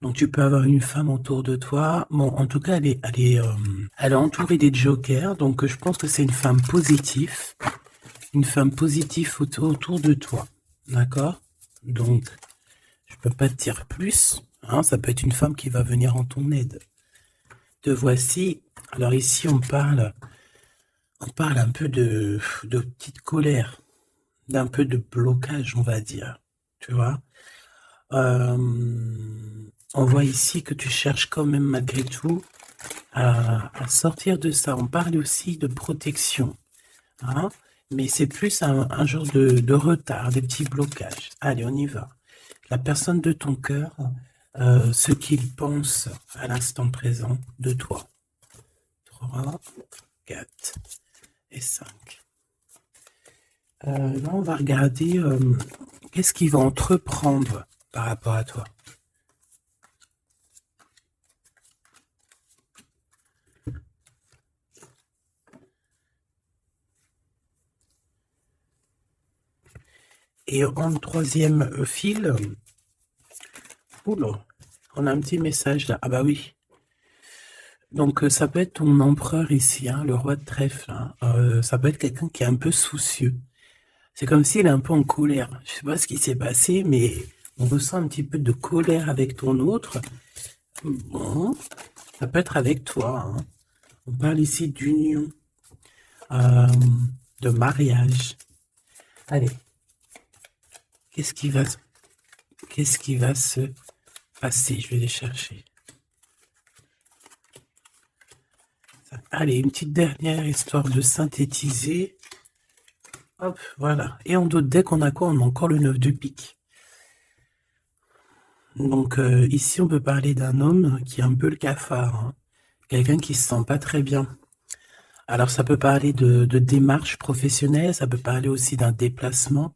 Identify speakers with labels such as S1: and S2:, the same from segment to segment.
S1: Donc tu peux avoir une femme autour de toi. Bon, en tout cas, elle est entourée des jokers. Donc je pense que c'est une femme positive. Une femme positive autour de toi. D'accord? Donc, je peux pas te dire plus. Hein, ça peut être une femme qui va venir en ton aide. Te voici. Alors ici, on parle un peu de petite colère, d'un peu de blocage, on va dire. Tu vois? Euh, on voit ici que tu cherches quand même malgré tout à sortir de ça. On parle aussi de protection, hein, mais c'est plus un genre de retard, des petits blocages. Allez, on y va. La personne de ton cœur, ce qu'il pense à l'instant présent de toi. 3, 4 et 5. Là, on va regarder qu'est-ce qu'il va entreprendre par rapport à toi. Et en troisième fil, oula, on a un petit message là. Ah bah oui. Donc ça peut être ton empereur ici, hein, le roi de trèfle. Hein. Ça peut être quelqu'un qui est un peu soucieux. C'est comme s'il est un peu en colère. Je sais pas ce qui s'est passé, mais on ressent un petit peu de colère avec ton autre. Bon, ça peut être avec toi. Hein. On parle ici d'union, euh, de mariage. Allez, qu'est-ce qui va, qu'est-ce qui va se passer? Je vais les chercher. Allez, une petite dernière histoire de synthétiser. Hop, voilà. Et en d'autres decks, on a quoi? On a encore le 9 de pique. Donc ici, on peut parler d'un homme qui est un peu le cafard. Hein. Quelqu'un qui se sent pas très bien. Alors ça peut parler de démarche professionnelle, ça peut parler aussi d'un déplacement.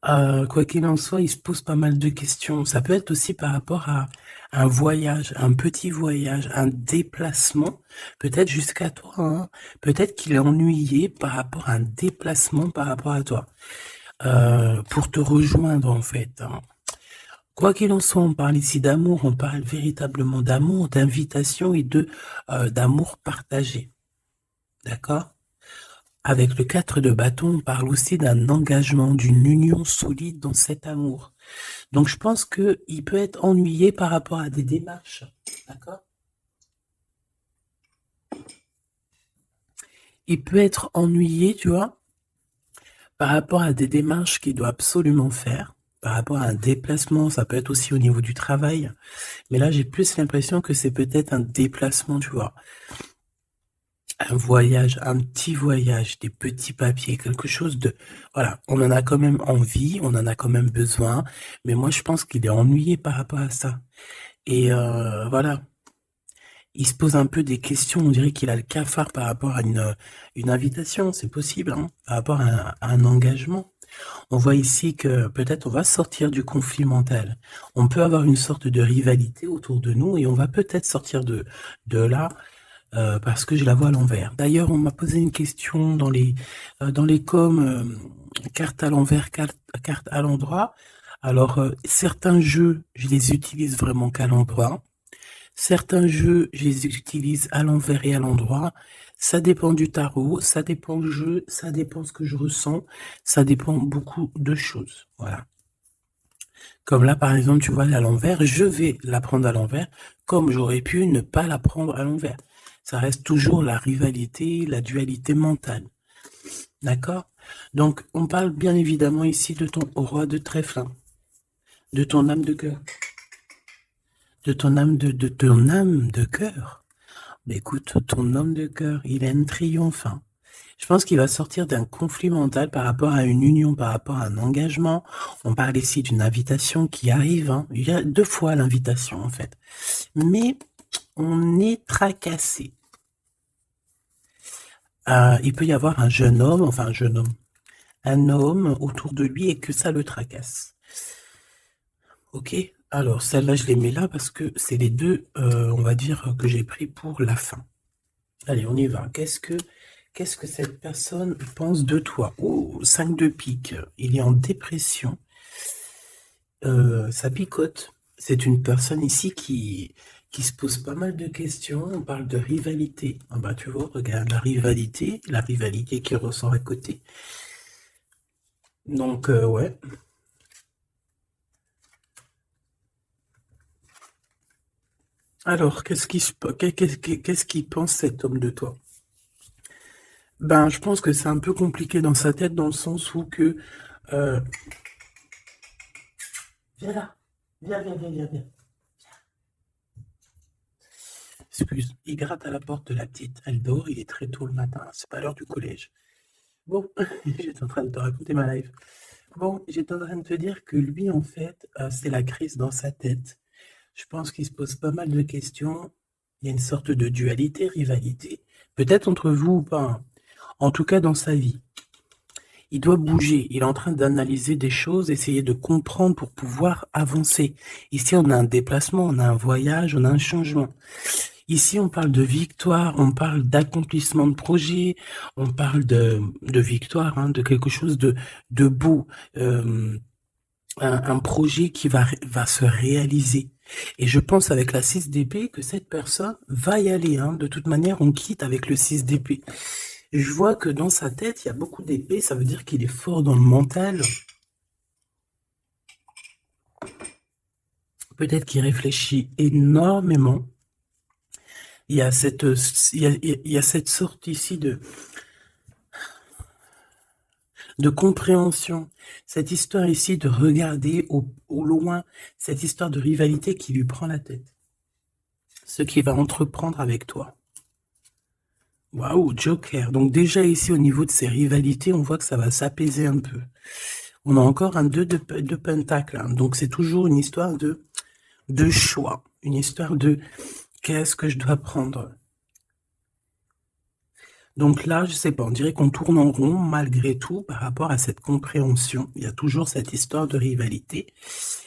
S1: Quoi qu'il en soit, il se pose pas mal de questions. Ça peut être aussi par rapport à un voyage, un petit voyage, un déplacement, peut-être jusqu'à toi. Hein. Peut-être qu'il est ennuyé par rapport à un déplacement par rapport à toi, pour te rejoindre en fait. Hein. Quoi qu'il en soit, on parle ici d'amour, on parle véritablement d'amour, d'invitation et d'amour partagé. D'accord? Avec le 4 de bâton, on parle aussi d'un engagement, d'une union solide dans cet amour. Donc je pense qu'il peut être ennuyé par rapport à des démarches. D'accord? Il peut être ennuyé, tu vois, par rapport à des démarches qu'il doit absolument faire. Par rapport à un déplacement, ça peut être aussi au niveau du travail. Mais là, j'ai plus l'impression que c'est peut-être un déplacement, tu vois. Un voyage, un petit voyage, des petits papiers, quelque chose de... Voilà, on en a quand même envie, on en a quand même besoin, mais moi je pense qu'il est ennuyé par rapport à ça. Et voilà, il se pose un peu des questions, on dirait qu'il a le cafard par rapport à une invitation, c'est possible, hein, par rapport à un engagement. On voit ici que peut-être on va sortir du conflit mental. On peut avoir une sorte de rivalité autour de nous et on va peut-être sortir de là parce que je la vois à l'envers. D'ailleurs, on m'a posé une question dans les coms, carte à l'envers, carte à l'endroit. Alors, certains jeux, je les utilise vraiment qu'à l'endroit. Certains jeux, je les utilise à l'envers et à l'endroit. Ça dépend du tarot, ça dépend du jeu, ça dépend ce que je ressens, ça dépend beaucoup de choses. Voilà. Comme là, par exemple, tu vois, à l'envers, je vais la prendre à l'envers, comme j'aurais pu ne pas la prendre à l'envers. Ça reste toujours la rivalité, la dualité mentale. D'accord? Donc, on parle bien évidemment ici de ton roi de trèfle, hein, de ton âme de cœur, de ton âme de ton âme de cœur. Mais écoute, ton homme de cœur, il a un triomphe. Hein. Je pense qu'il va sortir d'un conflit mental par rapport à une union, par rapport à un engagement. On parle ici d'une invitation qui arrive. Hein. Il y a 2 fois l'invitation, en fait. Mais on est tracassé. Il peut y avoir un jeune homme, enfin un homme autour de lui et que ça le tracasse. Ok? Alors, celle-là, je les mets là parce que c'est les deux, on va dire, que j'ai pris pour la fin. Allez, on y va. Qu'est-ce que cette personne pense de toi? Oh, 5 de pique. Il est en dépression. Ça picote. C'est une personne ici qui se pose pas mal de questions. On parle de rivalité. Ah bah tu vois, regarde la rivalité qui ressort à côté. Donc ouais. Alors, qu'est-ce qu'il pense cet homme de toi? Ben, je pense que c'est un peu compliqué dans sa tête dans le sens où que euh, viens là, viens. Excuse, il gratte à la porte de la petite. Elle dort, il est très tôt le matin, c'est pas l'heure du collège. Bon, j'étais en train de te raconter ma life. Bon, j'étais en train de te dire que lui, en fait, c'est la crise dans sa tête. Je pense qu'il se pose pas mal de questions. Il y a une sorte de dualité, rivalité. Peut-être entre vous ou pas, hein. En tout cas, dans sa vie. Il doit bouger. Il est en train d'analyser des choses, essayer de comprendre pour pouvoir avancer. Ici, on a un déplacement, on a un voyage, on a un changement. Ici, on parle de victoire, on parle d'accomplissement de projet, on parle de victoire, hein, de quelque chose de beau, un projet qui va se réaliser. Et je pense avec la 6 d'épée que cette personne va y aller, hein. De toute manière, on quitte avec le 6 d'épée. Je vois que dans sa tête, il y a beaucoup d'épées, ça veut dire qu'il est fort dans le mental. Peut-être qu'il réfléchit énormément. Il y a il y a cette sorte ici de compréhension, cette histoire ici de regarder au loin, cette histoire de rivalité qui lui prend la tête. Ce qu'il va entreprendre avec toi. Waouh, Joker. Donc déjà ici, au niveau de ces rivalités, on voit que ça va s'apaiser un peu. On a encore un 2 de pentacle, hein. Donc c'est toujours une histoire de choix. Une histoire de qu'est-ce que je dois prendre. Donc là, je sais pas, on dirait qu'on tourne en rond malgré tout par rapport à cette compréhension. Il y a toujours cette histoire de rivalité.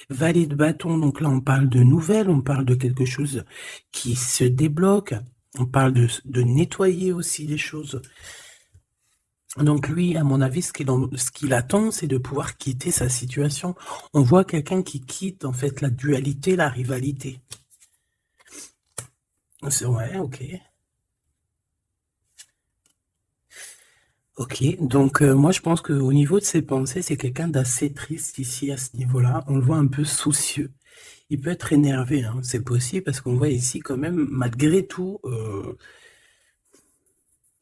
S1: Valet de bâton, donc là on parle de nouvelles, on parle de quelque chose qui se débloque, on parle de nettoyer aussi les choses. Donc lui, à mon avis, ce qu'il attend, c'est de pouvoir quitter sa situation. On voit quelqu'un qui quitte en fait la dualité, la rivalité. C'est ouais, ok. Ok, donc moi je pense qu'au niveau de ses pensées, c'est quelqu'un d'assez triste ici à ce niveau-là. On le voit un peu soucieux. Il peut être énervé, hein, c'est possible, parce qu'on voit ici quand même, malgré tout,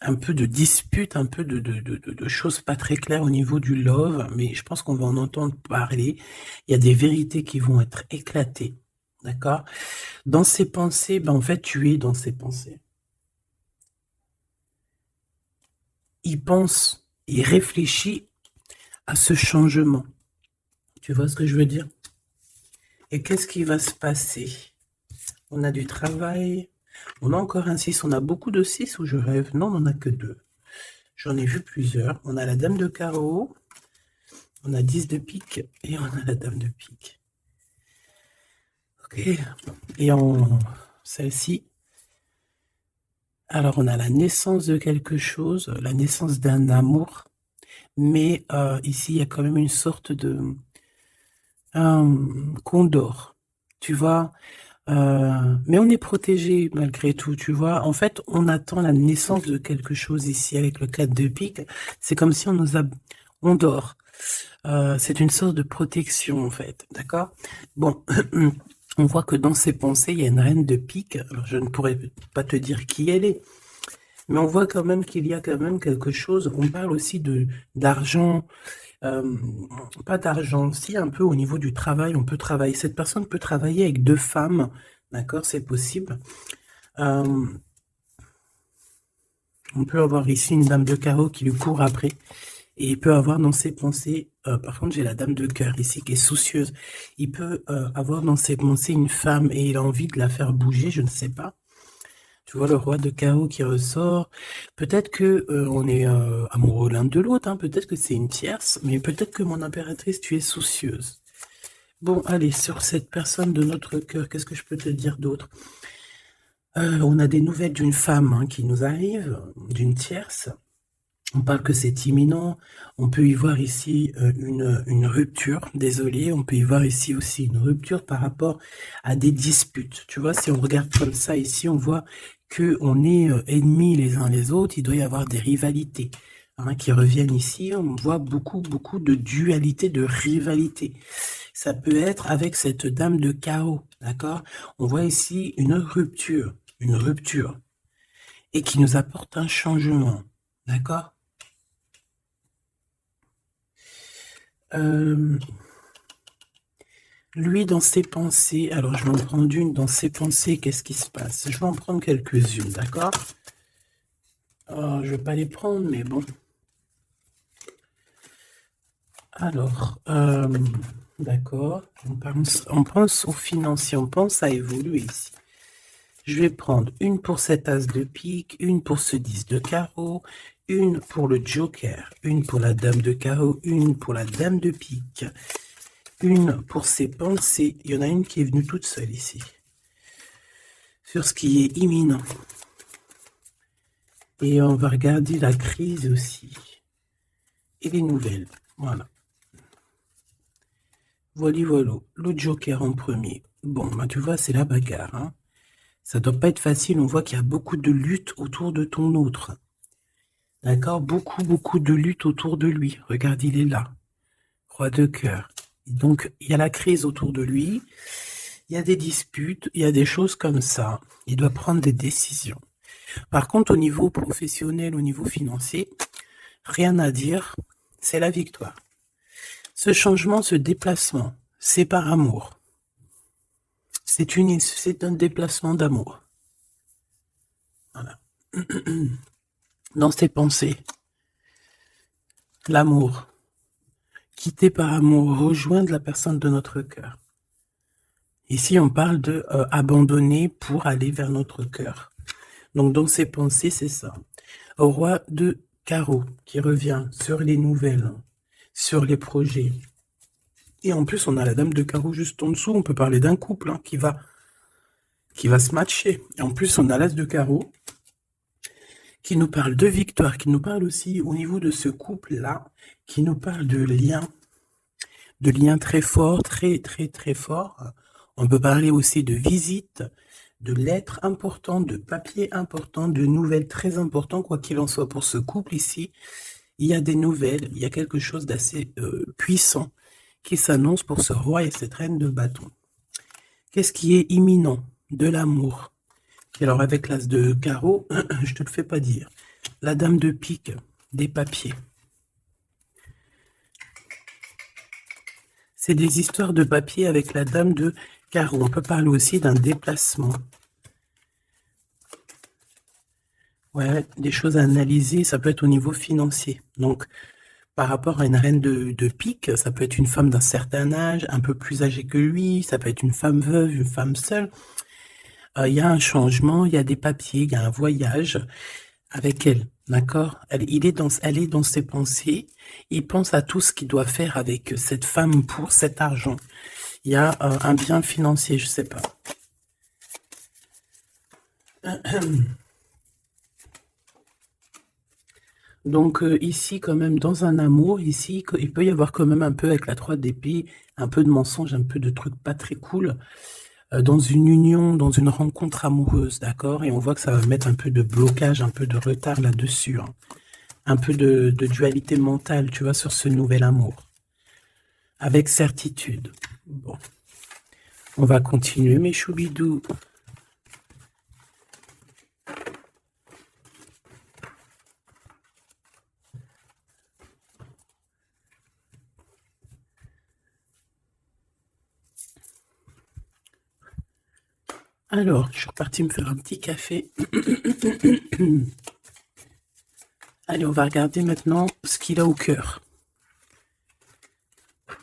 S1: un peu de dispute, un peu de choses pas très claires au niveau du love, mais je pense qu'on va en entendre parler. Il y a des vérités qui vont être éclatées, d'accord? Dans ses pensées, ben en fait, tu es dans ses pensées. Il pense, il réfléchit à ce changement. Tu vois ce que je veux dire? Et qu'est-ce qui va se passer? On a du travail. On a encore un 6. On a beaucoup de 6 ou je rêve? Non, on n'en a que 2. J'en ai vu plusieurs. On a la dame de carreau. On a 10 de pique. Et on a la dame de pique. Ok. Et en celle-ci. Alors, on a la naissance de quelque chose. La naissance d'un amour. Mais ici, il y a quand même une sorte de condor. Tu vois, mais on est protégé malgré tout, tu vois. En fait, on attend la naissance de quelque chose ici avec le 4 de pique. C'est comme si on dort. C'est une sorte de protection, en fait. D'accord? Bon, on voit que dans ses pensées, il y a une reine de pique. Alors, je ne pourrais pas te dire qui elle est. Mais on voit quand même qu'il y a quand même quelque chose. On parle aussi d'argent. Pas d'argent, si un peu au niveau du travail, on peut travailler. Cette personne peut travailler avec 2 femmes, d'accord, c'est possible. On peut avoir ici une dame de carreau qui lui court après, et il peut avoir dans ses pensées, par contre j'ai la dame de cœur ici qui est soucieuse, il peut avoir dans ses pensées une femme et il a envie de la faire bouger, je ne sais pas. Tu vois le roi de carreau qui ressort. Peut-être que on est amoureux l'un de l'autre, hein. Peut-être que c'est une tierce, mais peut-être que mon impératrice, tu es soucieuse. Bon, allez, sur cette personne de notre cœur, qu'est-ce que je peux te dire d'autre? On a des nouvelles d'une femme, hein, qui nous arrive, d'une tierce. On parle que c'est imminent. On peut y voir ici une rupture. Désolé, on peut y voir ici aussi une rupture par rapport à des disputes. Tu vois, si on regarde comme ça ici, on voit que on est ennemis les uns les autres. Il doit y avoir des rivalités qui reviennent ici. On voit beaucoup de dualité, de rivalité. Ça peut être avec cette dame de carreau, d'accord? On voit ici une rupture, et qui nous apporte un changement, d'accord? Lui, dans ses pensées, alors je vais en prendre une, dans ses pensées, qu'est-ce qui se passe? Je vais en prendre quelques-unes, d'accord? Je vais pas les prendre, mais bon. Alors, d'accord, on pense au financier, on pense à évoluer ici. Je vais prendre une pour cet as de pique, une pour ce 10 de carreau, une pour le joker, une pour la dame de carreau, une pour la dame de pique, une pour ses pensées. Il y en a une qui est venue toute seule ici. Sur ce qui est imminent. Et on va regarder la crise aussi. Et les nouvelles. Voilà. Voilà. Le joker en premier. Bon, bah, tu vois, c'est la bagarre. Hein. Ça doit pas être facile. On voit qu'il y a beaucoup de lutte autour de ton autre. D'accord? Beaucoup de lutte autour de lui. Regarde, il est là. Roi de cœur. Donc, il y a la crise autour de lui. Il y a des disputes. Il y a des choses comme ça. Il doit prendre des décisions. Par contre, au niveau professionnel, au niveau financier, rien à dire. C'est la victoire. Ce changement, ce déplacement, c'est par amour. C'est un déplacement d'amour. Voilà. Dans ses pensées, l'amour. Quitter par amour, rejoindre la personne de notre cœur. Ici, on parle de abandonner pour aller vers notre cœur. Donc, dans ses pensées, c'est ça. Au roi de carreau qui revient sur les nouvelles, sur les projets. Et en plus, on a la dame de carreau juste en dessous. On peut parler d'un couple qui va se matcher. Et en plus, on a l'as de carreau qui nous parle de victoire, qui nous parle aussi au niveau de ce couple-là, qui nous parle de liens très forts, très forts. On peut parler aussi de visites, de lettres importantes, de papiers importants, de nouvelles très importantes, quoi qu'il en soit pour ce couple ici. Il y a des nouvelles, il y a quelque chose d'assez puissant qui s'annonce pour ce roi et cette reine de bâton. Qu'est-ce qui est imminent? De l'amour. Et alors avec l'as de carreau, je te le fais pas dire. La dame de pique, des papiers. C'est des histoires de papier avec la dame de carreau. On peut parler aussi d'un déplacement. Ouais, des choses à analyser, ça peut être au niveau financier. Donc, par rapport à une reine de pique, ça peut être une femme d'un certain âge, un peu plus âgée que lui, ça peut être une femme veuve, une femme seule. Il y a un changement, il y a des papiers, il y a un voyage avec elle, d'accord? Elle est dans ses pensées, il pense à tout ce qu'il doit faire avec cette femme pour cet argent. Il y a un bien financier, je sais pas. Donc ici, quand même, dans un amour, ici, il peut y avoir quand même un peu avec la 3 d'épée, un peu de mensonge, un peu de trucs pas très cool, dans une union, dans une rencontre amoureuse, d'accord? Et on voit que ça va mettre un peu de blocage, un peu de retard là-dessus, hein. Un peu de dualité mentale, tu vois, sur ce nouvel amour. Avec certitude. Bon. On va continuer, mes choubidous. Alors, je suis reparti me faire un petit café. Allez, on va regarder maintenant ce qu'il a au cœur.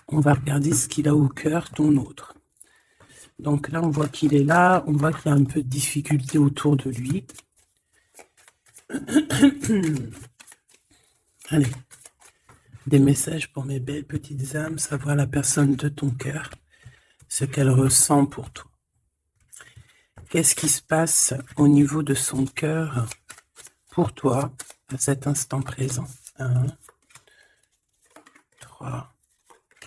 S1: On va regarder ce qu'il a au cœur, ton autre. Donc là, on voit qu'il est là. On voit qu'il y a un peu de difficulté autour de lui. Allez. Des messages pour mes belles petites âmes, savoir la personne de ton cœur, ce qu'elle ressent pour toi. Qu'est-ce qui se passe au niveau de son cœur pour toi à cet instant présent. 1, 3,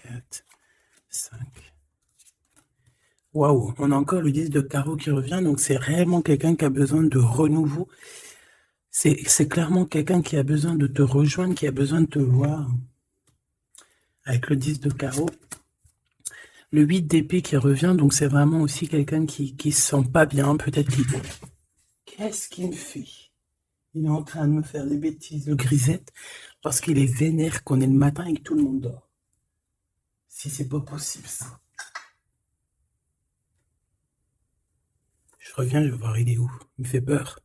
S1: 4, 5. Waouh, on a encore le 10 de carreau qui revient, donc c'est réellement quelqu'un qui a besoin de renouveau. C'est clairement quelqu'un qui a besoin de te rejoindre, qui a besoin de te voir. Avec le 10 de carreau. Le 8 d'épée qui revient, donc c'est vraiment aussi quelqu'un qui se sent pas bien, peut-être qu'il... Qu'est-ce qu'il me fait? Il est en train de me faire des bêtises, le grisette, parce qu'il est vénère qu'on est le matin et que tout le monde dort. Si c'est pas possible, ça. Je reviens, je vais voir, il est où? Il me fait peur.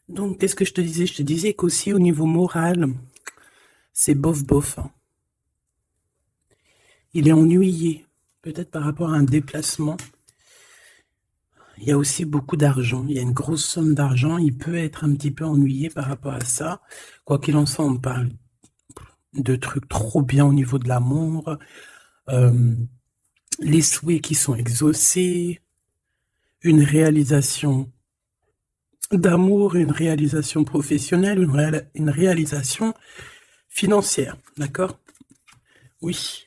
S1: Donc, qu'est-ce que je te disais? Je te disais qu'aussi au niveau moral, c'est bof-bof. Hein. Il est ennuyé, peut-être par rapport à un déplacement. Il y a aussi beaucoup d'argent, il y a une grosse somme d'argent, il peut être un petit peu ennuyé par rapport à ça. Quoi qu'il en soit, on parle de trucs trop bien au niveau de l'amour, les souhaits qui sont exaucés, une réalisation d'amour, une réalisation professionnelle, une réalisation financière, d'accord? Oui.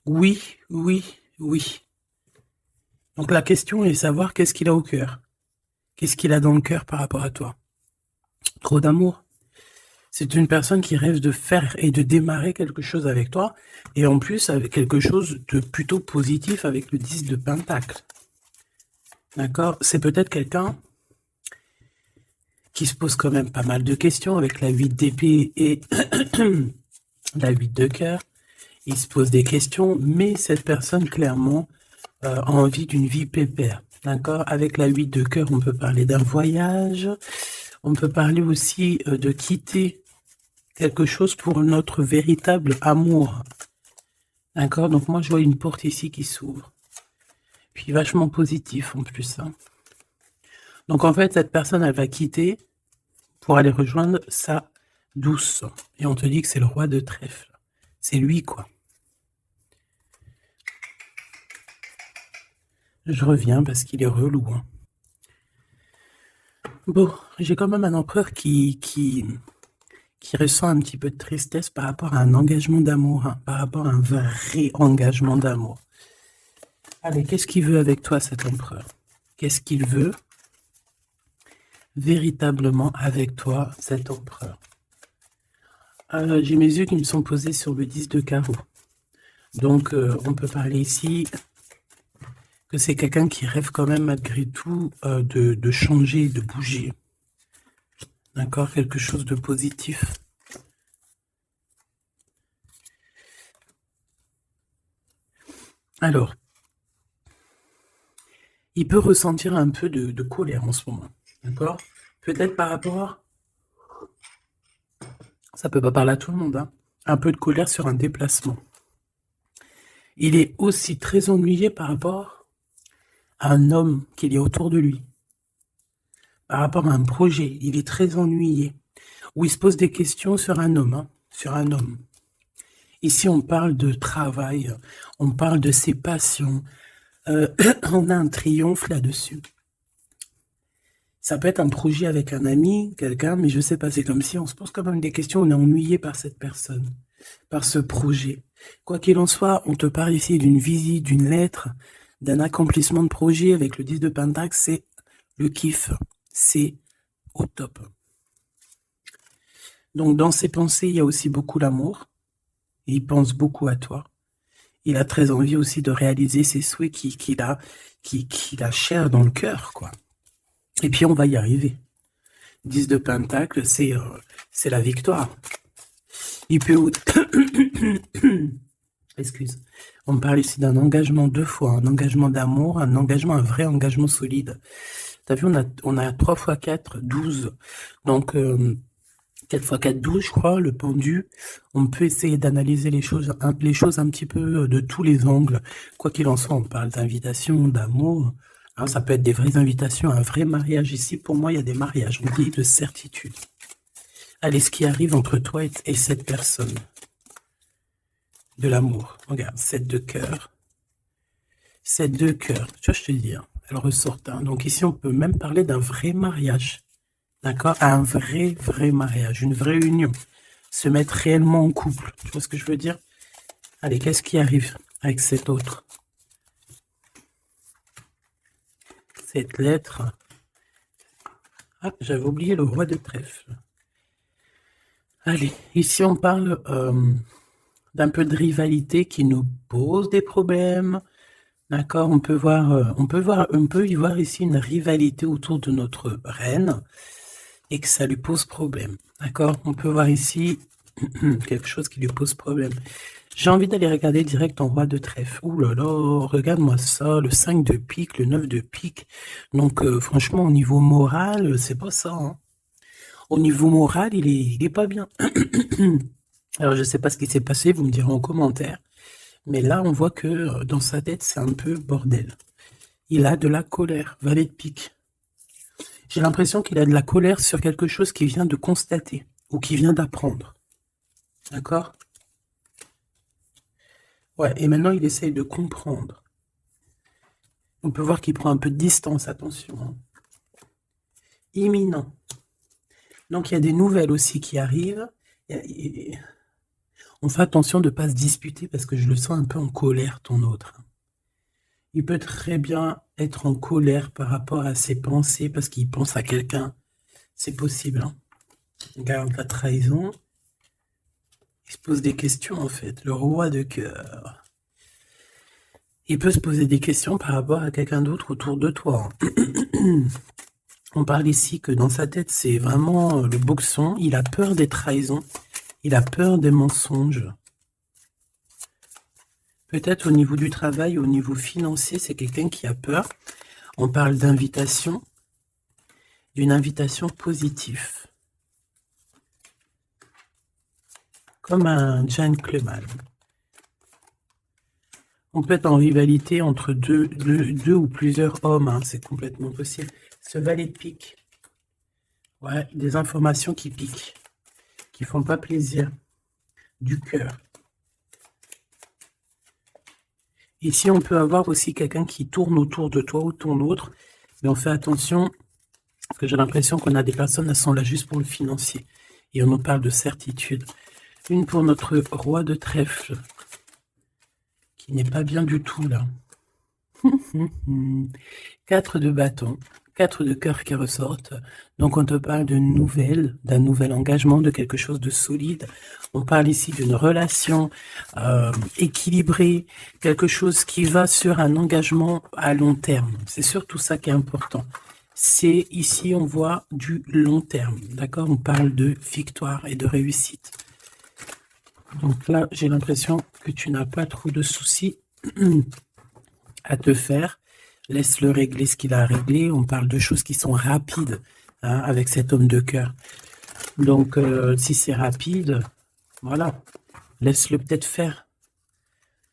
S1: Oui, oui, oui. Donc la question est de savoir qu'est-ce qu'il a au cœur. Qu'est-ce qu'il a dans le cœur par rapport à toi? Trop d'amour. C'est une personne qui rêve de faire et de démarrer quelque chose avec toi, et en plus avec quelque chose de plutôt positif avec le 10 de Pentacle. D'accord? C'est peut-être quelqu'un qui se pose quand même pas mal de questions avec la 8 d'épée et la 8 de cœur. Il se pose des questions, mais cette personne, clairement, a envie d'une vie pépère. D'accord? Avec la 8 de cœur, on peut parler d'un voyage. On peut parler aussi de quitter quelque chose pour notre véritable amour. D'accord? Donc moi, je vois une porte ici qui s'ouvre. Puis vachement positif en plus. Hein. Donc en fait, cette personne, elle va quitter pour aller rejoindre sa douce. Et on te dit que c'est le roi de trèfle. C'est lui, quoi. Je reviens parce qu'il est relou. Hein. Bon, j'ai quand même un empereur qui ressent un petit peu de tristesse par rapport à un engagement d'amour, hein, par rapport à un vrai engagement d'amour. Allez, qu'est-ce qu'il veut avec toi, cet empereur? Qu'est-ce qu'il veut véritablement avec toi, cet empereur? J'ai mes yeux qui me sont posés sur le 10 de carreau. Donc, on peut parler ici que c'est quelqu'un qui rêve quand même malgré tout de changer, de bouger. D'accord? Quelque chose de positif. Alors, il peut ressentir un peu de colère en ce moment. D'accord? Peut-être par rapport... Ça peut pas parler à tout le monde, hein. Un peu de colère sur un déplacement. Il est aussi très ennuyé par rapport à un homme qu'il y a autour de lui. Par rapport à un projet, il est très ennuyé. Ou il se pose des questions sur un homme, hein, sur un homme. Ici, on parle de travail, on parle de ses passions. On a un triomphe là-dessus. Ça peut être un projet avec un ami, quelqu'un, mais je sais pas, c'est comme si on se pose quand même des questions, on est ennuyé par cette personne, par ce projet. Quoi qu'il en soit, on te parle ici d'une visite, d'une lettre, d'un accomplissement de projet avec le 10 de Pentacle, c'est le kiff, c'est au top. Donc dans ses pensées, il y a aussi beaucoup l'amour, il pense beaucoup à toi. Il a très envie aussi de réaliser ses souhaits qu'il a cher dans le cœur, quoi. Et puis on va y arriver. 10 de Pentacle, c'est la victoire. Il peut... Excuse. On parle ici d'un engagement 2 fois, un engagement d'amour, un engagement, un vrai engagement solide. T'as vu, on a 3 x 4, 12. Donc, 4 x 4, 12, je crois, le pendu. On peut essayer d'analyser les choses un petit peu de tous les angles. Quoi qu'il en soit, on parle d'invitation, d'amour. Alors, ça peut être des vraies invitations, un vrai mariage. Ici, pour moi, il y a des mariages, on dit de certitude. Allez, ce qui arrive entre toi et cette personne. De l'amour. Regarde, 7 de cœur. 7 de cœur. Tu vois, je te dis, hein, elle ressort. Hein. Donc ici, on peut même parler d'un vrai mariage. d'accord, à un vrai mariage, une vraie union. Se mettre réellement en couple. Tu vois ce que je veux dire? Allez, qu'est-ce qui arrive avec cet autre? Cette lettre. Ah, j'avais oublié le roi de trèfle. Allez, ici on parle d'un peu de rivalité qui nous pose des problèmes. D'accord, on peut y voir ici une rivalité autour de notre reine et que ça lui pose problème. D'accord, on peut voir ici quelque chose qui lui pose problème. J'ai envie d'aller regarder direct en roi de trèfle. Ouh là là, regarde-moi ça, le 5 de pique, le 9 de pique. Donc franchement, au niveau moral, c'est pas ça, hein. Au niveau moral, il est pas bien. Alors je sais pas ce qui s'est passé, vous me direz en commentaire. Mais là, on voit que dans sa tête, c'est un peu bordel. Il a de la colère, valet de pique. J'ai l'impression qu'il a de la colère sur quelque chose qu'il vient de constater ou qu'il vient d'apprendre. D'accord? Ouais, et maintenant, il essaye de comprendre. On peut voir qu'il prend un peu de distance, attention, hein. Imminent. Donc, il y a des nouvelles aussi qui arrivent. On fait attention de ne pas se disputer parce que je le sens un peu en colère, ton autre. Il peut très bien être en colère par rapport à ses pensées parce qu'il pense à quelqu'un. C'est possible, hein. Regarde la trahison. Il se pose des questions, en fait. Le roi de cœur. Il peut se poser des questions par rapport à quelqu'un d'autre autour de toi. On parle ici que dans sa tête, c'est vraiment le boxon. Il a peur des trahisons. Il a peur des mensonges. Peut-être au niveau du travail, au niveau financier, c'est quelqu'un qui a peur. On parle d'invitation, d'une invitation positive. Comme un gentleman. On peut être en rivalité entre deux ou plusieurs hommes, hein, c'est complètement possible. Ce valet de pique. Ouais, des informations qui piquent, qui font pas plaisir. Du cœur. Ici, on peut avoir aussi quelqu'un qui tourne autour de toi ou ton autre, mais on fait attention, parce que j'ai l'impression qu'on a des personnes qui sont là juste pour le financier. Et on nous parle de certitude. Une pour notre roi de trèfle, qui n'est pas bien du tout, là. 4 de bâton, 4 de cœur qui ressortent. Donc on te parle de nouvelles, d'un nouvel engagement, de quelque chose de solide. On parle ici d'une relation équilibrée, quelque chose qui va sur un engagement à long terme. C'est surtout ça qui est important. C'est ici, on voit du long terme, d'accord? On parle de victoire et de réussite. Donc là, j'ai l'impression que tu n'as pas trop de soucis à te faire. Laisse-le régler ce qu'il a à régler. On parle de choses qui sont rapides, hein, avec cet homme de cœur. Donc, si c'est rapide, voilà, laisse-le peut-être faire.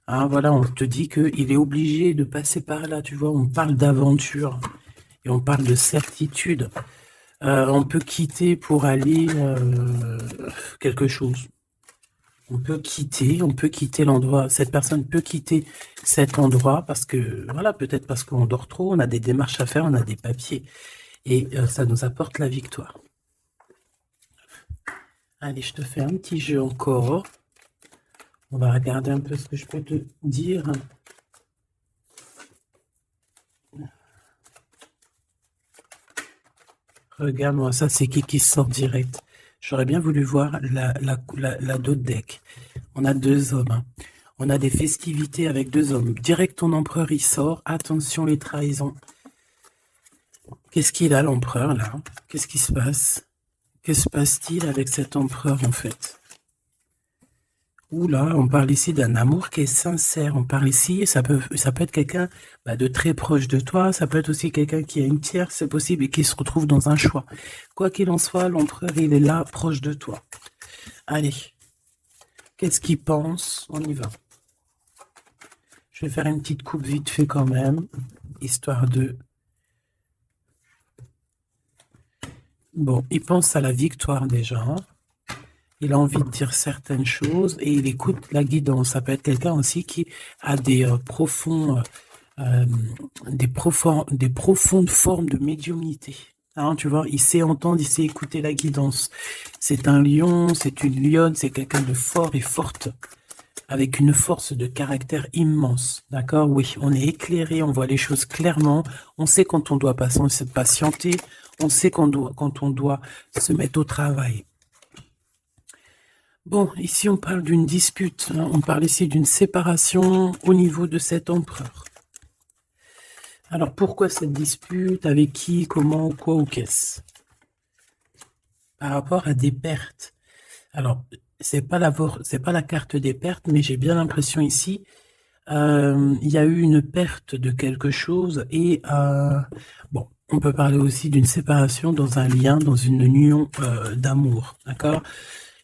S1: Hein, voilà, on te dit qu'il est obligé de passer par là, tu vois. On parle d'aventure et on parle de certitude. On peut quitter pour aller quelque chose. On peut quitter l'endroit, cette personne peut quitter cet endroit parce que, voilà, peut-être parce qu'on dort trop, on a des démarches à faire, on a des papiers et ça nous apporte la victoire. Allez, je te fais un petit jeu encore. On va regarder un peu ce que je peux te dire. Regarde-moi, ça c'est qui sort direct. J'aurais bien voulu voir la d'autres deck. On a 2 hommes. Hein. On a des festivités avec 2 hommes. Direct, ton empereur, il sort. Attention, les trahisons. Qu'est-ce qu'il a, l'empereur, là? Qu'est-ce qui se passe? Que se passe-t-il avec cet empereur, en fait? Oula, on parle ici d'un amour qui est sincère. On parle ici, ça peut être quelqu'un de très proche de toi. Ça peut être aussi quelqu'un qui a une tierce, c'est possible, et qui se retrouve dans un choix. Quoi qu'il en soit, l'empereur, il est là, proche de toi. Allez. Qu'est-ce qu'il pense? On y va. Je vais faire une petite coupe vite fait quand même, histoire de... Bon, il pense à la victoire déjà. Il a envie de dire certaines choses et il écoute la guidance. Ça peut être quelqu'un aussi qui a des profondes formes de médiumnité. Hein, tu vois, il sait entendre, il sait écouter la guidance. C'est un lion, c'est une lionne, c'est quelqu'un de fort et forte, avec une force de caractère immense. D'accord? Oui, on est éclairé, on voit les choses clairement, on sait quand on doit se patienter, on sait quand on doit se mettre au travail. Bon, ici on parle d'une dispute, hein, on parle ici d'une séparation au niveau de cet empereur. Alors pourquoi cette dispute? Avec qui? Comment? Quoi ou qu'est-ce? Par rapport à des pertes. Alors, c'est pas la carte des pertes, mais j'ai bien l'impression ici, il y a eu une perte de quelque chose et bon, on peut parler aussi d'une séparation dans un lien, dans une union d'amour, d'accord?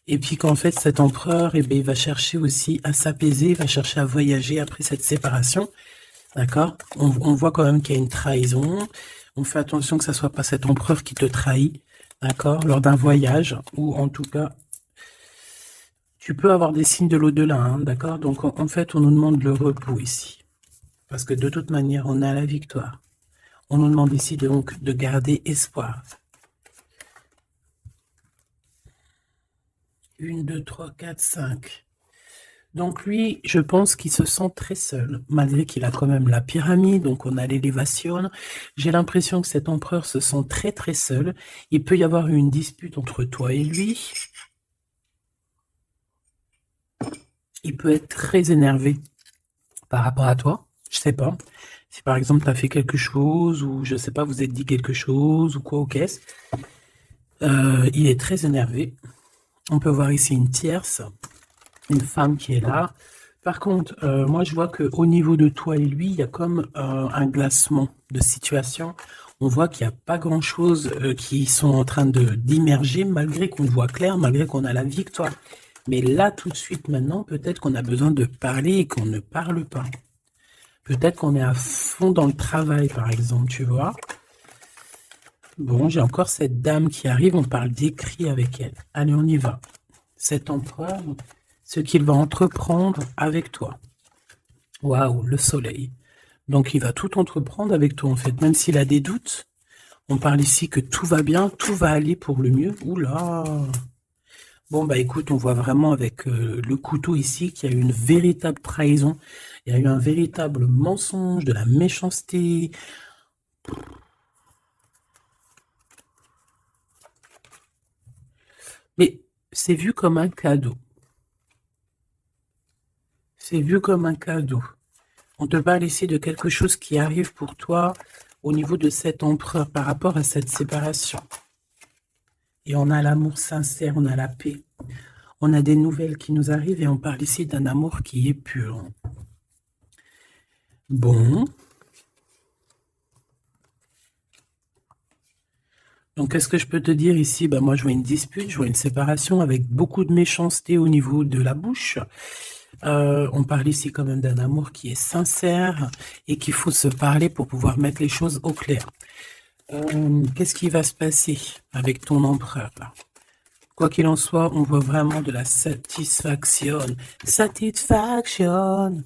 S1: Et puis qu'en fait, cet empereur, eh ben, il va chercher aussi à s'apaiser, il va chercher à voyager après cette séparation, d'accord? On voit quand même qu'il y a une trahison. On fait attention que ça soit pas cet empereur qui te trahit, d'accord? Lors d'un voyage, ou en tout cas, tu peux avoir des signes de l'au-delà, hein, d'accord? Donc en fait, on nous demande le repos ici. Parce que de toute manière, on a la victoire. On nous demande ici donc de garder espoir. 1, 2, 3, 4, 5. Donc lui, je pense qu'il se sent très seul, malgré qu'il a quand même la pyramide, donc on a l'élévation. J'ai l'impression que cet empereur se sent très très seul. Il peut y avoir une dispute entre toi et lui. Il peut être très énervé par rapport à toi. Je sais pas. Si par exemple tu as fait quelque chose, ou je sais pas, vous êtes dit quelque chose, ou quoi ou qu'est-ce. Il est très énervé. On peut voir ici une tierce, une femme qui est là. Par contre, moi je vois qu'au niveau de toi et lui, il y a comme un glacement de situation. On voit qu'il n'y a pas grand-chose qui sont en train d'immerger, malgré qu'on voit clair, malgré qu'on a la victoire. Mais là, tout de suite, maintenant, peut-être qu'on a besoin de parler et qu'on ne parle pas. Peut-être qu'on est à fond dans le travail, par exemple, tu vois. Bon, j'ai encore cette dame qui arrive, on parle d'écrit avec elle. Allez, on y va. Cet empereur, ce qu'il va entreprendre avec toi. Waouh, le soleil. Donc, il va tout entreprendre avec toi, en fait. Même s'il a des doutes, on parle ici que tout va bien, tout va aller pour le mieux. Oula! Bon, bah écoute, on voit vraiment avec le couteau ici qu'il y a eu une véritable trahison. Il y a eu un véritable mensonge, de la méchanceté. Mais c'est vu comme un cadeau. C'est vu comme un cadeau. On te parle ici de quelque chose qui arrive pour toi au niveau de cet empereur par rapport à cette séparation. Et on a l'amour sincère, on a la paix. On a des nouvelles qui nous arrivent et on parle ici d'un amour qui est pur. Bon. Donc, qu'est-ce que je peux te dire ici? Ben, moi, je vois une dispute, je vois une séparation avec beaucoup de méchanceté au niveau de la bouche. On parle ici quand même d'un amour qui est sincère et qu'il faut se parler pour pouvoir mettre les choses au clair. Qu'est-ce qui va se passer avec ton empereur là? Quoi qu'il en soit, on voit vraiment de la satisfaction. Satisfaction.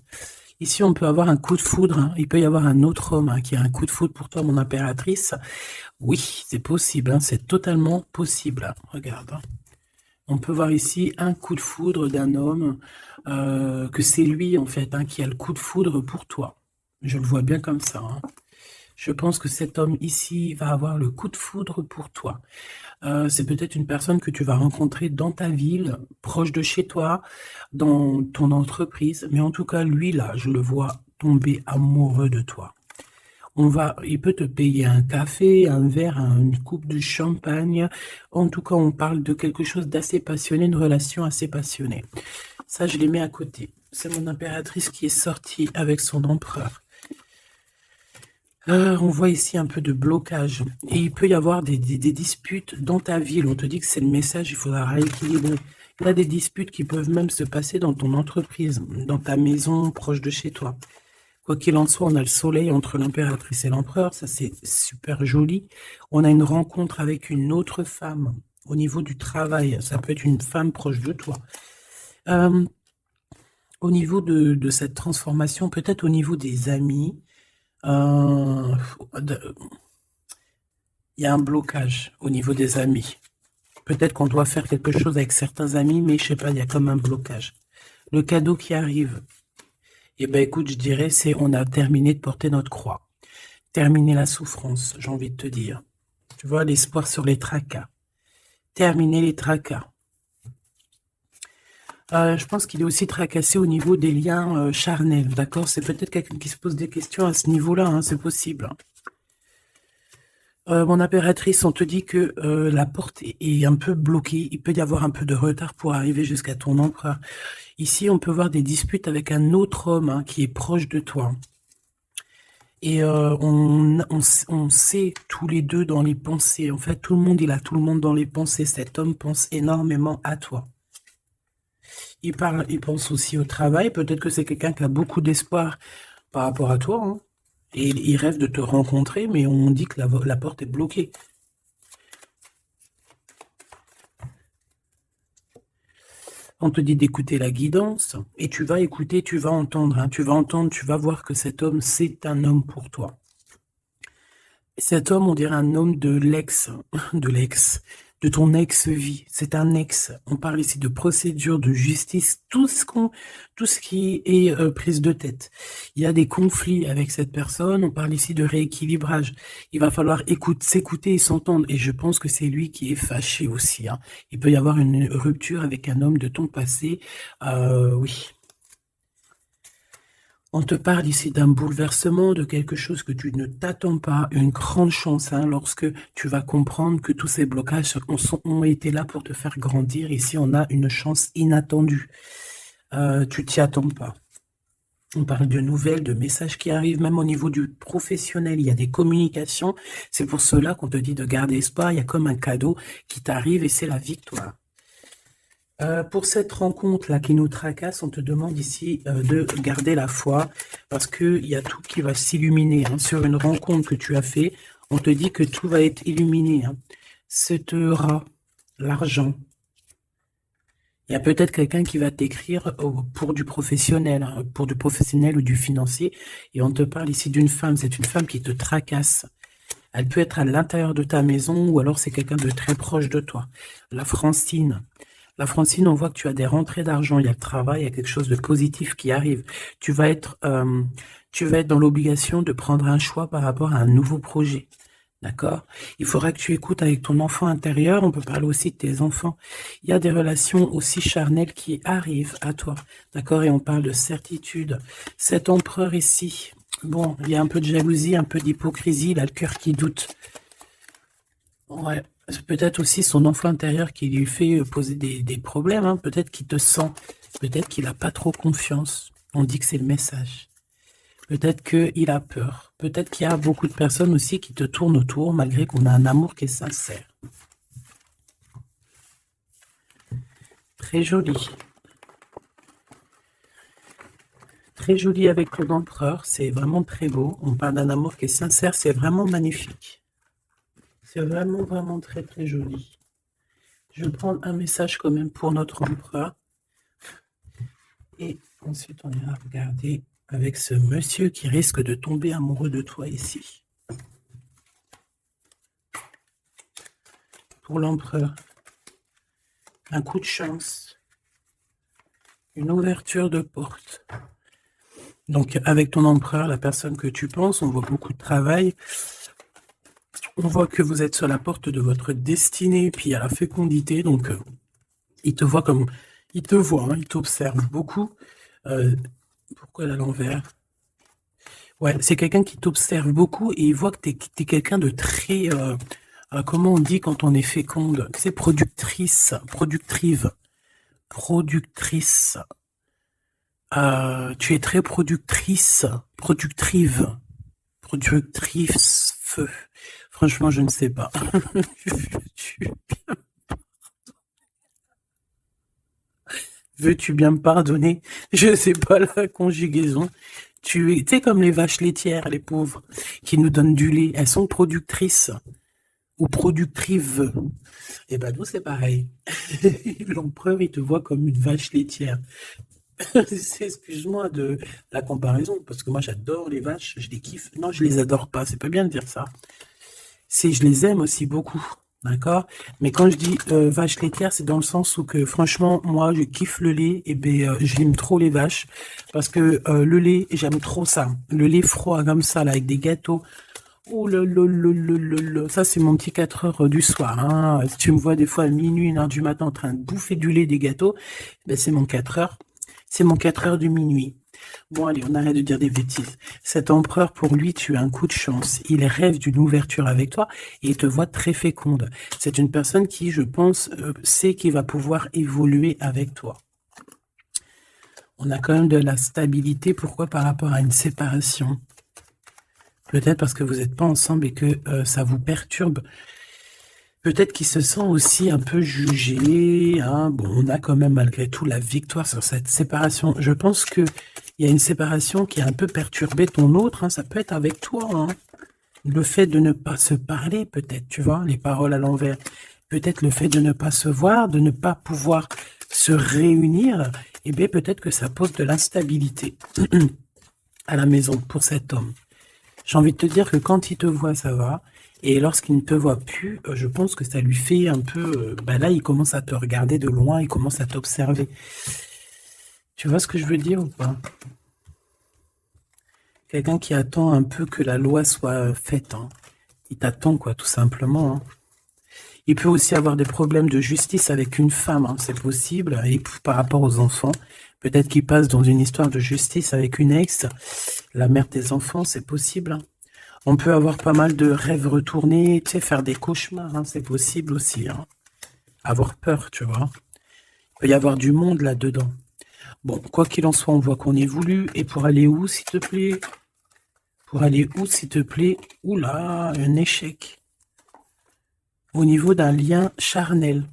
S1: Ici, on peut avoir un coup de foudre. Hein. Il peut y avoir un autre homme qui a un coup de foudre pour toi, mon impératrice. Oui, c'est possible. Hein. C'est totalement possible. Hein. Regarde. Hein. On peut voir ici un coup de foudre d'un homme, que c'est lui, en fait, hein, qui a le coup de foudre pour toi. Je le vois bien comme ça. Hein. Je pense que cet homme ici va avoir le coup de foudre pour toi. C'est peut-être une personne que tu vas rencontrer dans ta ville, proche de chez toi, dans ton entreprise. Mais en tout cas, lui, là, je le vois tomber amoureux de toi. Il peut te payer un café, un verre, une coupe de champagne. En tout cas, on parle de quelque chose d'assez passionné, une relation assez passionnée. Ça, je les mets à côté. C'est mon impératrice qui est sortie avec son empereur. On voit ici un peu de blocage. Et il peut y avoir des disputes dans ta ville. On te dit que c'est le message, il faudra rééquilibrer. Il y a des disputes qui peuvent même se passer dans ton entreprise, dans ta maison, proche de chez toi. Quoi qu'il en soit, on a le soleil entre l'impératrice et l'empereur. Ça, c'est super joli. On a une rencontre avec une autre femme au niveau du travail. Ça peut être une femme proche de toi. Au niveau de cette transformation, peut-être au niveau des amis, il Il y a un blocage au niveau des amis. Peut-être qu'on doit faire quelque chose avec certains amis, mais je sais pas, il y a comme un blocage. Le cadeau qui arrive, eh ben écoute, je dirais, c'est on a terminé de porter notre croix. Terminer la souffrance, j'ai envie de te dire. Tu vois, l'espoir sur les tracas. Terminer les tracas. Je pense qu'il est aussi tracassé au niveau des liens charnels, d'accord? C'est peut-être quelqu'un qui se pose des questions à ce niveau-là, hein, c'est possible. Mon impératrice, on te dit que la porte est un peu bloquée. Il peut y avoir un peu de retard pour arriver jusqu'à ton empereur. Ici, on peut voir des disputes avec un autre homme hein, qui est proche de toi. Et on sait tous les deux dans les pensées. En fait, tout le monde, il a tout le monde dans les pensées. Cet homme pense énormément à toi. Il pense aussi au travail. Peut-être que c'est quelqu'un qui a beaucoup d'espoir par rapport à toi. Hein. Et il rêve de te rencontrer, mais on dit que la porte est bloquée. On te dit d'écouter la guidance, et tu vas écouter, tu vas entendre. Hein. Tu vas entendre, tu vas voir que cet homme, c'est un homme pour toi. Cet homme, on dirait un homme de de ton ex-vie. C'est un ex. On parle ici de procédure, de justice, tout ce qui est prise de tête. Il y a des conflits avec cette personne. On parle ici de rééquilibrage. Il va falloir s'écouter et s'entendre. Et je pense que c'est lui qui est fâché aussi. Hein. Il peut y avoir une rupture avec un homme de ton passé. Oui. On te parle ici d'un bouleversement, de quelque chose que tu ne t'attends pas, une grande chance, hein, lorsque tu vas comprendre que tous ces blocages ont été là pour te faire grandir. Ici, on a une chance inattendue. Tu t'y attends pas. On parle de nouvelles, de messages qui arrivent, même au niveau du professionnel. Il y a des communications. C'est pour cela qu'on te dit de garder espoir. Il y a comme un cadeau qui t'arrive et c'est la victoire. Pour cette rencontre-là qui nous tracasse, on te demande ici de garder la foi parce qu'il y a tout qui va s'illuminer. Hein. Sur une rencontre que tu as fait, on te dit que tout va être illuminé. Hein. Cette rat, l'argent. Il y a peut-être quelqu'un qui va t'écrire pour du professionnel, hein, pour du professionnel ou du financier. Et on te parle ici d'une femme. C'est une femme qui te tracasse. Elle peut être à l'intérieur de ta maison ou alors c'est quelqu'un de très proche de toi. La Francine. La Francine, on voit que tu as des rentrées d'argent, il y a le travail, il y a quelque chose de positif qui arrive. Tu vas être dans l'obligation de prendre un choix par rapport à un nouveau projet. D'accord? Il faudra que tu écoutes avec ton enfant intérieur. On peut parler aussi de tes enfants. Il y a des relations aussi charnelles qui arrivent à toi. D'accord? Et on parle de certitude. Cet empereur ici, bon, il y a un peu de jalousie, un peu d'hypocrisie, il a le cœur qui doute. Ouais. C'est peut-être aussi son enfant intérieur qui lui fait poser des problèmes. Hein. Peut-être qu'il te sent. Peut-être qu'il n'a pas trop confiance. On dit que c'est le message. Peut-être qu'il a peur. Peut-être qu'il y a beaucoup de personnes aussi qui te tournent autour malgré qu'on a un amour qui est sincère. Très joli. Très joli avec ton empereur. C'est vraiment très beau. On parle d'un amour qui est sincère. C'est vraiment magnifique. C'est vraiment, vraiment très, très joli. Je vais prendre un message quand même pour notre empereur. Et ensuite, on ira regarder avec ce monsieur qui risque de tomber amoureux de toi ici. Pour l'empereur, un coup de chance. Une ouverture de porte. Donc, avec ton empereur, la personne que tu penses, on voit beaucoup de travail. On voit que vous êtes sur la porte de votre destinée, puis il y a la fécondité, donc il te voit comme... Il te voit, hein, il t'observe beaucoup. Pourquoi à l'envers? Ouais, c'est quelqu'un qui t'observe beaucoup et il voit que tu es quelqu'un de très... comment on dit quand on est féconde? C'est productrice, productive. Productrice. Tu es très productrice, productive. Productrice, feu. Franchement, je ne sais pas. Veux-tu bien me pardonner? Je ne sais pas la conjugaison. Tu sais comme les vaches laitières, les pauvres, qui nous donnent du lait. Elles sont productrices ou productrives. Et ben nous, c'est pareil. L'empereur, il te voit comme une vache laitière. Excuse-moi de la comparaison, parce que moi, j'adore les vaches, je les kiffe. Non, je les adore pas, c'est pas bien de dire ça. C'est, je les aime aussi beaucoup, d'accord? Mais quand je dis vache laitière, c'est dans le sens où que franchement, moi, je kiffe le lait et ben j'aime trop les vaches parce que le lait, j'aime trop ça. Le lait froid comme ça, là, avec des gâteaux. Oh ça c'est mon petit 4 heures du soir. Hein. Si tu me vois des fois à minuit, 1 heure du matin en train de bouffer du lait, des gâteaux, ben c'est mon 4 heures. C'est mon 4 heures du minuit. Bon, allez, on arrête de dire des bêtises. Cet empereur, pour lui, tu as un coup de chance. Il rêve d'une ouverture avec toi et il te voit très féconde. C'est une personne qui, je pense, sait qu'il va pouvoir évoluer avec toi. On a quand même de la stabilité. Pourquoi? Par rapport à une séparation. Peut-être parce que vous n'êtes pas ensemble et que ça vous perturbe. Peut-être qu'il se sent aussi un peu jugé. Hein. Bon, on a quand même malgré tout la victoire sur cette séparation. Je pense qu'il y a une séparation qui a un peu perturbé ton autre. Hein. Ça peut être avec toi. Hein. Le fait de ne pas se parler, peut-être, tu vois, les paroles à l'envers. Peut-être le fait de ne pas se voir, de ne pas pouvoir se réunir. Eh bien, peut-être que ça pose de l'instabilité à la maison pour cet homme. J'ai envie de te dire que quand il te voit, ça va. Et lorsqu'il ne te voit plus, je pense que ça lui fait un peu... là, il commence à te regarder de loin, il commence à t'observer. Tu vois ce que je veux dire ou pas? Quelqu'un qui attend un peu que la loi soit faite. Hein. Il t'attend, quoi, tout simplement. Hein. Il peut aussi avoir des problèmes de justice avec une femme, hein, c'est possible. Et par rapport aux enfants, peut-être qu'il passe dans une histoire de justice avec une ex, la mère des enfants, c'est possible. Hein. On peut avoir pas mal de rêves retournés, tu sais, faire des cauchemars, hein, c'est possible aussi. Hein. Avoir peur, tu vois. Il peut y avoir du monde là-dedans. Bon, quoi qu'il en soit, on voit qu'on évolue. Et pour aller où, s'il te plaît? Pour aller où, s'il te plaît? Oula, un échec. Au niveau d'un lien charnel.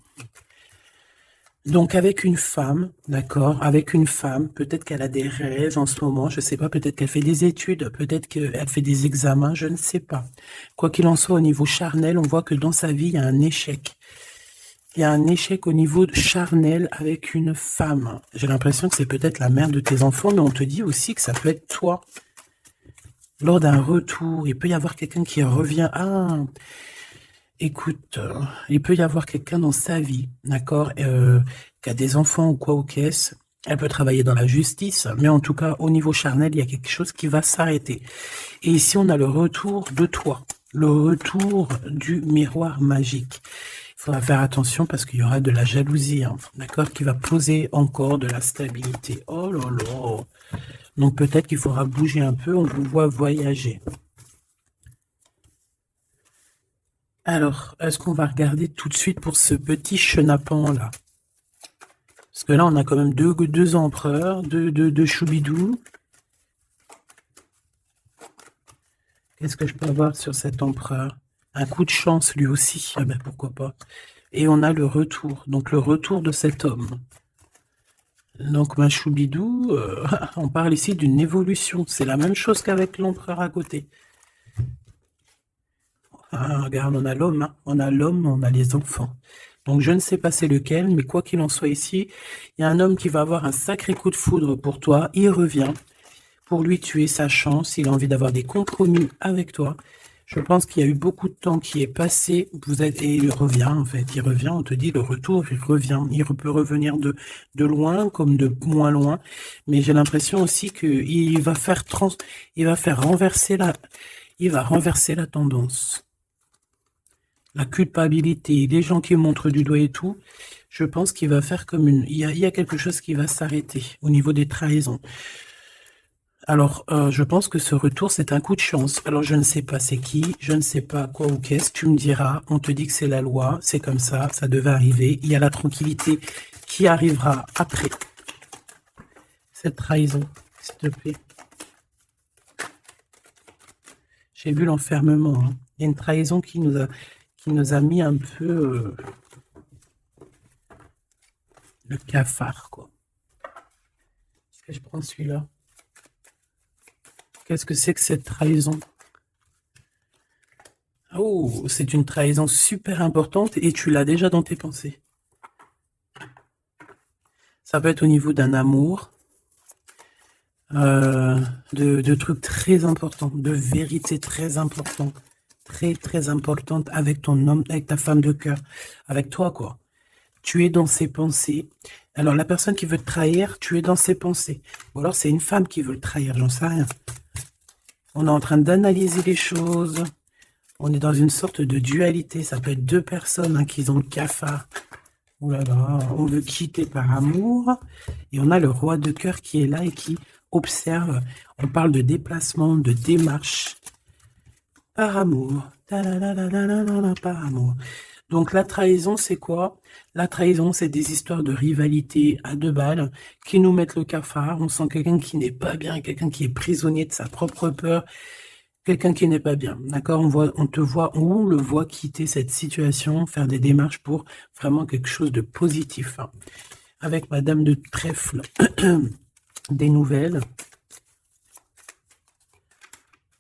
S1: Donc avec une femme, d'accord, avec une femme, peut-être qu'elle a des rêves en ce moment, je ne sais pas, peut-être qu'elle fait des études, peut-être qu'elle fait des examens, je ne sais pas. Quoi qu'il en soit, au niveau charnel, on voit que dans sa vie, il y a un échec. Il y a un échec au niveau charnel avec une femme. J'ai l'impression que c'est peut-être la mère de tes enfants, mais on te dit aussi que ça peut être toi. Lors d'un retour, il peut y avoir quelqu'un qui revient. Ah, écoute, il peut y avoir quelqu'un dans sa vie, d'accord, qui a des enfants ou quoi ou qu'est-ce. Elle peut travailler dans la justice, mais en tout cas, au niveau charnel, il y a quelque chose qui va s'arrêter. Et ici, on a le retour de toi, le retour du miroir magique. Il faudra faire attention parce qu'il y aura de la jalousie, hein, d'accord, qui va poser encore de la stabilité. Oh là là. Donc peut-être qu'il faudra bouger un peu, on vous voit voyager. Alors, est-ce qu'on va regarder tout de suite pour ce petit chenapan-là? Parce que là, on a quand même deux empereurs, deux choubidous. Qu'est-ce que je peux avoir sur cet empereur? Un coup de chance, lui aussi. Ah ben, pourquoi pas. Et on a le retour. Donc, le retour de cet homme. Donc, ma choubidou, on parle ici d'une évolution. C'est la même chose qu'avec l'empereur à côté. Ah, regarde, on a l'homme, hein. On a l'homme, on a les enfants. Donc, je ne sais pas c'est lequel, mais quoi qu'il en soit ici, il y a un homme qui va avoir un sacré coup de foudre pour toi. Il revient. Pour lui, tu es sa chance. Il a envie d'avoir des compromis avec toi. Je pense qu'il y a eu beaucoup de temps qui est passé. Et il revient, en fait. Il revient, on te dit le retour, il revient. Il peut revenir de loin comme de moins loin. Mais j'ai l'impression aussi qu'il va renverser la tendance. La culpabilité, les gens qui montrent du doigt et tout, je pense qu'il va faire comme il y a quelque chose qui va s'arrêter au niveau des trahisons. Alors, je pense que ce retour, c'est un coup de chance. Alors, je ne sais pas c'est qui, je ne sais pas quoi ou qu'est-ce, tu me diras, on te dit que c'est la loi, c'est comme ça devait arriver. Il y a la tranquillité qui arrivera après cette trahison, s'il te plaît. J'ai vu l'enfermement. Hein. Il y a une trahison qui nous a mis un peu le cafard, quoi. Est-ce que je prends celui-là? Qu'est-ce que c'est que cette trahison? Oh, c'est une trahison super importante et tu l'as déjà dans tes pensées. Ça peut être au niveau d'un amour, de trucs très importants, de vérités très importantes. très, très importante avec ton homme, avec ta femme de cœur, avec toi, quoi. Tu es dans ses pensées. Alors, la personne qui veut te trahir, tu es dans ses pensées. Ou alors, c'est une femme qui veut le trahir, j'en sais rien. On est en train d'analyser les choses. On est dans une sorte de dualité. Ça peut être deux personnes qui ont le cafard. Ouh là là, on veut quitter par amour. Et on a le roi de cœur qui est là et qui observe. On parle de déplacement, de démarche. Par amour. Ta-la-la-la-la-la-la, par amour. Donc la trahison, c'est quoi? La trahison, c'est des histoires de rivalité à deux balles qui nous mettent le cafard. On sent quelqu'un qui n'est pas bien, quelqu'un qui est prisonnier de sa propre peur, quelqu'un qui n'est pas bien. D'accord? On te voit, on le voit quitter cette situation, faire des démarches pour vraiment quelque chose de positif. Avec Madame de Trèfle, des nouvelles.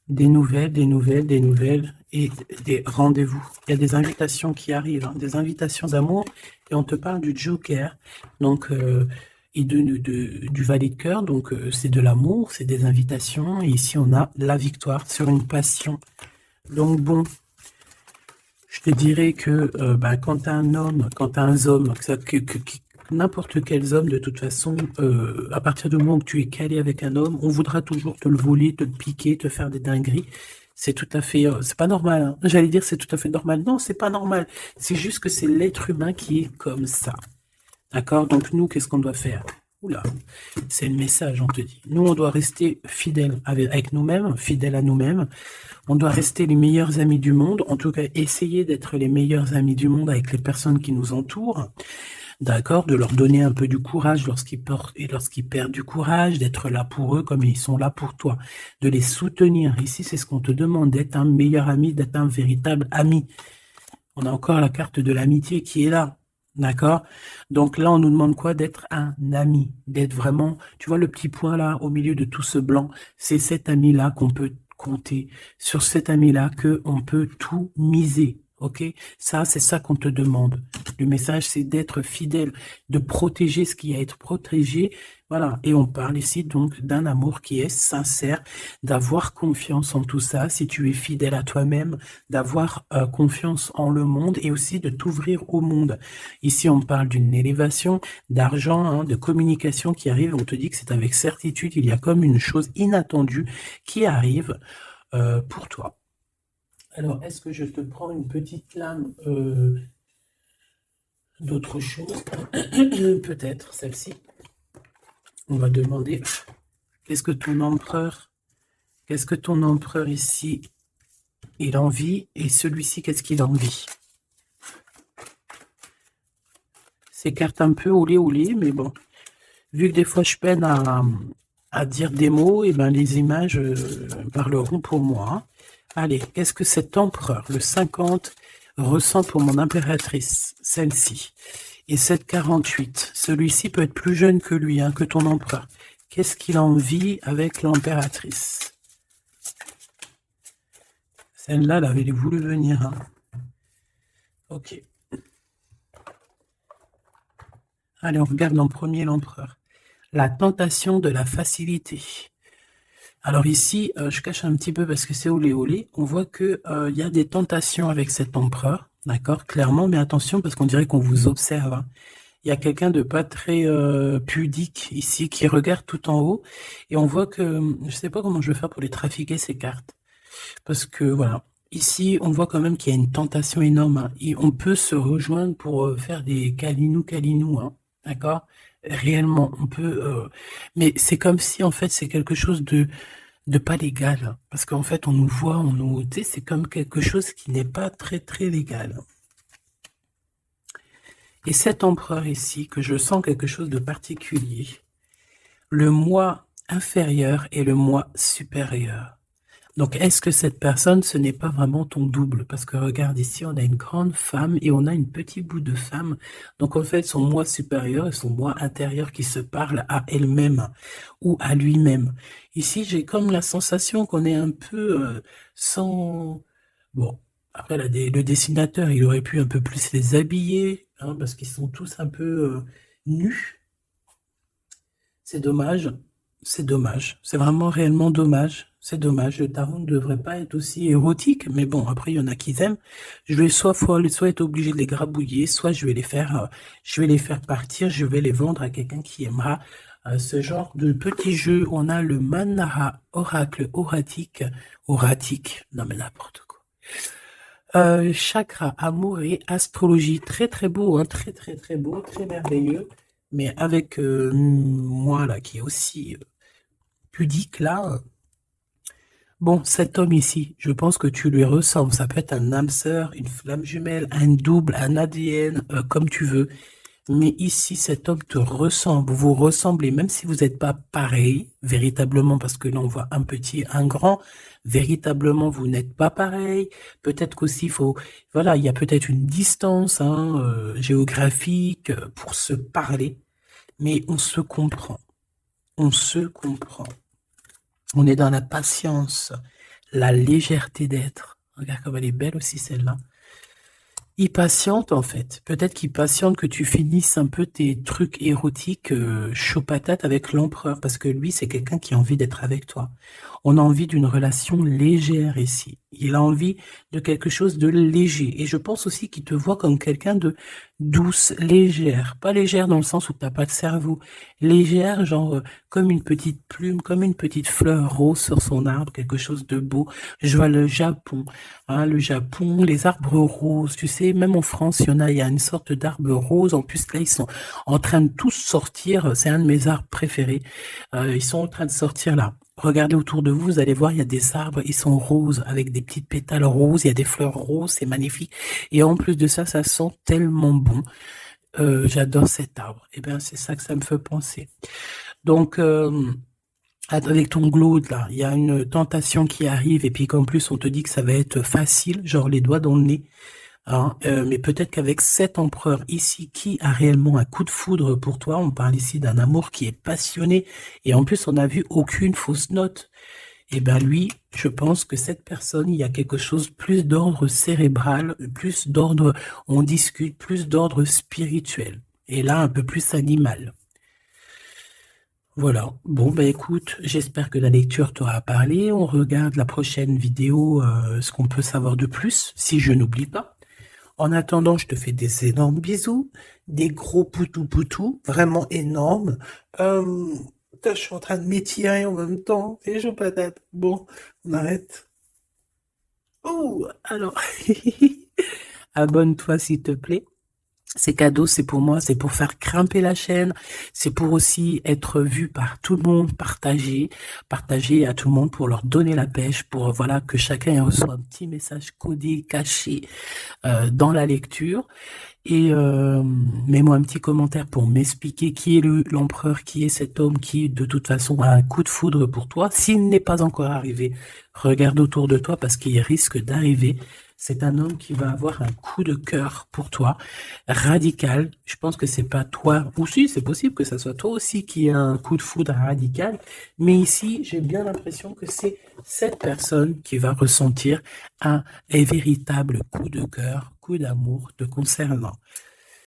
S1: Des nouvelles et des rendez-vous. Il y a des invitations qui arrivent, des invitations d'amour, et on te parle du Joker, donc et du valet de cœur, donc c'est de l'amour, c'est des invitations, et ici on a la victoire sur une passion. Donc bon, je te dirais que quand tu as un homme, quand tu as un homme, n'importe quel homme, de toute façon, à partir du moment où tu es calé avec un homme, on voudra toujours te le voler, te le piquer, te faire des dingueries. C'est tout à fait, c'est pas normal. Hein. J'allais dire c'est tout à fait normal. Non, c'est pas normal. C'est juste que c'est l'être humain qui est comme ça. D'accord? Donc nous, qu'est-ce qu'on doit faire? Oula, c'est le message, on te dit. Nous, on doit rester fidèles avec nous-mêmes, fidèles à nous-mêmes. On doit rester les meilleurs amis du monde. En tout cas, essayer d'être les meilleurs amis du monde avec les personnes qui nous entourent. D'accord, de leur donner un peu du courage lorsqu'ils perdent du courage, d'être là pour eux comme ils sont là pour toi, de les soutenir. Ici, c'est ce qu'on te demande, d'être un meilleur ami, d'être un véritable ami. On a encore la carte de l'amitié qui est là, d'accord? Donc là, on nous demande quoi? D'être un ami, d'être vraiment, tu vois le petit point là, au milieu de tout ce blanc, c'est cet ami-là qu'on peut compter, sur cet ami-là qu'on peut tout miser. Ok, ça, c'est ça qu'on te demande. Le message, c'est d'être fidèle, de protéger ce qui a à être protégé. Voilà. Et on parle ici donc d'un amour qui est sincère, d'avoir confiance en tout ça, si tu es fidèle à toi-même, d'avoir confiance en le monde et aussi de t'ouvrir au monde. Ici, on parle d'une élévation, d'argent, de communication qui arrive. On te dit que c'est avec certitude, il y a comme une chose inattendue qui arrive pour toi. Alors, est-ce que je te prends une petite lame d'autre chose? Peut-être celle-ci. On va demander qu'est-ce que ton empereur ici, il envie, et celui-ci, qu'est-ce qu'il envie? Ces cartes un peu olé, mais bon. Vu que des fois je peine à dire des mots, et ben les images parleront pour moi. Allez, qu'est-ce que cet empereur, le 50, ressent pour mon impératrice, celle-ci? Et cette 48, celui-ci peut être plus jeune que lui, que ton empereur. Qu'est-ce qu'il en vit avec l'impératrice? Celle-là, elle avait voulu venir. Ok. Allez, on regarde en premier l'empereur. La tentation de la facilité. Alors ici, je cache un petit peu parce que c'est olé. On voit que y a des tentations avec cet empereur, d'accord, clairement, mais attention parce qu'on dirait qu'on vous observe. Il y a quelqu'un de pas très pudique ici qui regarde tout en haut et on voit que je sais pas comment je vais faire pour les trafiquer ces cartes parce que voilà. Ici, on voit quand même qu'il y a une tentation énorme et on peut se rejoindre pour faire des câlinous, d'accord? Réellement, on peut, mais c'est comme si en fait c'est quelque chose de pas légal, parce qu'en fait on nous voit, tu sais, c'est comme quelque chose qui n'est pas très très légal. Et cet empereur ici, que je sens quelque chose de particulier, le moi inférieur et le moi supérieur. Donc, est-ce que cette personne, ce n'est pas vraiment ton double? Parce que regarde ici, on a une grande femme et on a une petite bout de femme. Donc, en fait, son moi supérieur et son moi intérieur qui se parlent à elle-même ou à lui-même. Ici, j'ai comme la sensation qu'on est un peu sans... Bon, après, le dessinateur, il aurait pu un peu plus les habiller, parce qu'ils sont tous un peu nus. C'est dommage. C'est dommage. C'est vraiment réellement dommage. C'est dommage. Le tarot ne devrait pas être aussi érotique. Mais bon, après, il y en a qui aiment. Je vais soit être obligé de les grabouiller, soit je vais les faire partir, je vais les vendre à quelqu'un qui aimera ce genre de petit jeu. On a le Manara Oracle Oratique. Non, mais n'importe quoi. Chakra, amour et astrologie. Très, très beau, hein. Très, très, très beau. Très merveilleux. Mais avec moi, là, qui est aussi pudique là. Bon, cet homme ici, je pense que tu lui ressembles. Ça peut être un âme sœur, une flamme jumelle, un double, un ADN, comme tu veux. Mais ici, cet homme te ressemble. Vous ressemblez, même si vous n'êtes pas pareil, véritablement, parce que là, on voit un petit, un grand. Véritablement, vous n'êtes pas pareil. Peut-être qu'aussi, voilà, il y a peut-être une distance hein, géographique pour se parler. Mais on se comprend. On se comprend. On est dans la patience, la légèreté d'être. Regarde comme elle est belle aussi celle-là. Il patiente en fait. Peut-être qu'il patiente que tu finisses un peu tes trucs érotiques chaud patate avec l'empereur. Parce que lui, c'est quelqu'un qui a envie d'être avec toi. On a envie d'une relation légère ici. Il a envie de quelque chose de léger. Et je pense aussi qu'il te voit comme quelqu'un de douce, légère. Pas légère dans le sens où tu n'as pas de cerveau. Légère, genre comme une petite plume, comme une petite fleur rose sur son arbre, quelque chose de beau. Je vois le Japon. Hein, le Japon, les arbres roses, tu sais, même en France, il y a une sorte d'arbre rose. En plus, là, ils sont en train de tous sortir. C'est un de mes arbres préférés. Ils sont en train de sortir là. Regardez autour de vous, vous allez voir, il y a des arbres, ils sont roses, avec des petites pétales roses, il y a des fleurs roses, c'est magnifique. Et en plus de ça, ça sent tellement bon. J'adore cet arbre. Eh bien, c'est ça que ça me fait penser. Donc, avec ton glaude, là, il y a une tentation qui arrive, et puis qu'en plus, on te dit que ça va être facile, genre les doigts dans le nez. Hein, mais peut-être qu'avec cet empereur ici, qui a réellement un coup de foudre pour toi, on parle ici d'un amour qui est passionné, et en plus, on n'a vu aucune fausse note. Et ben lui, je pense que cette personne, il y a quelque chose plus d'ordre cérébral, plus d'ordre, on discute, plus d'ordre spirituel. Et là, un peu plus animal. Voilà. Bon, bah écoute, j'espère que la lecture t'aura parlé. On regarde la prochaine vidéo, ce qu'on peut savoir de plus, si je n'oublie pas. En attendant, je te fais des énormes bisous, des gros poutou-poutou, vraiment énormes. Je suis en train de m'étirer en même temps. Et je patate. Bon, on arrête. Oh, alors, abonne-toi s'il te plaît. Ces cadeaux, c'est pour moi, c'est pour faire grimper la chaîne, c'est pour aussi être vu par tout le monde, partager à tout le monde pour leur donner la pêche, pour voilà que chacun reçoit un petit message codé, caché dans la lecture. Et mets-moi un petit commentaire pour m'expliquer qui est l'empereur, qui est cet homme qui, de toute façon, a un coup de foudre pour toi. S'il n'est pas encore arrivé, regarde autour de toi parce qu'il risque d'arriver. C'est un homme qui va avoir un coup de cœur pour toi, radical. Je pense que c'est pas toi, ou si, c'est possible que ça soit toi aussi qui a un coup de foudre radical. Mais ici, j'ai bien l'impression que c'est cette personne qui va ressentir un véritable coup de cœur, coup d'amour te concernant.